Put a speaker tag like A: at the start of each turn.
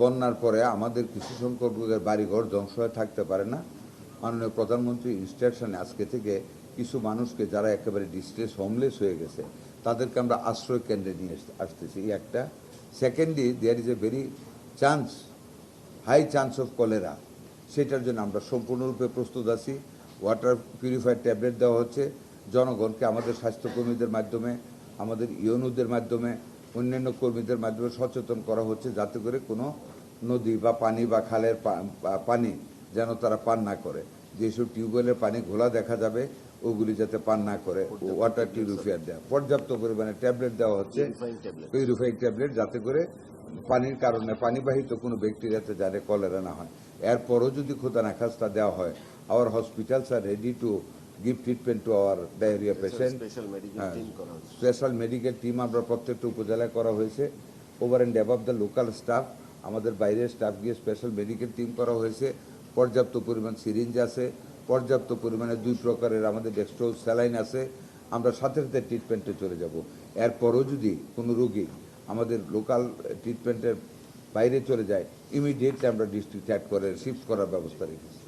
A: বন্যার পরে আমাদের কিছু সংখ্যক লোকের বাড়িঘর ধ্বংস হয়ে থাকতে পারে না। মাননীয় প্রধানমন্ত্রী ইনস্ট্রাকশনে আজকে থেকে কিছু মানুষকে যারা একেবারে ডিস্ট্রেস হোমলেস হয়ে গেছে তাদেরকে আমরা আশ্রয় কেন্দ্রে নিয়ে আসতেছি। এই একটা। Secondly there is a very chance, high chance of cholera, সেটার জন্য আমরা সম্পূর্ণরূপে প্রস্তুত আছি। ওয়াটার পিউরিফায়ার ট্যাবলেট দেওয়া হচ্ছে জনগণকে, আমাদের স্বাস্থ্যকর্মীদের মাধ্যমে, আমাদের ইউনুদের মাধ্যমে, অন্যান্য কর্মীদের মাধ্যমে সচেতন করা হচ্ছে যাতে করে কোনো নদী বা পানি বা খালের পানি যেন তারা পান না করে। যেসব টিউবওয়েলের পানি ঘোলা দেখা যাবে ওগুলি যাতে পান না করে ওয়াটার পিউরিফায়ার দেওয়া, পর্যাপ্ত পরিমাণে ট্যাবলেট দেওয়া হচ্ছে, পিউরিফাইং ট্যাবলেট, যাতে করে পানির কারণে পানিবাহিত কোনো ব্যাকটেরিয়াতে যাতে কলেরা না হয়। এরপরও যদি খোদা না খাস্তা দেওয়া হয়, our hospitals are ready to give treatment to our diarrhea patient. Special medical team আমরা প্রত্যেকটা উপজেলায় করা হয়েছে। Over and above the local staff, আমাদের বাইরের স্টাফ গিয়ে স্পেশাল মেডিকেল টিম করা হয়েছে। পর্যাপ্ত পরিমাণ সিরিঞ্জ আছে, পর্যাপ্ত পরিমাণে 2 প্রকারের আমাদের ডেক্সট্রোজ স্যালাইন আছে। আমরা সাথে সাথে ট্রিটমেন্টে চলে যাব। এরপরও যদি কোনো রোগী আমাদের লোকাল ট্রিটমেন্টের বাইরে চলে যায়, ইমিডিয়েটলি আমরা ডিস্ট্রিক্ট অ্যাড করে শিফট করার ব্যবস্থা রেখেছি।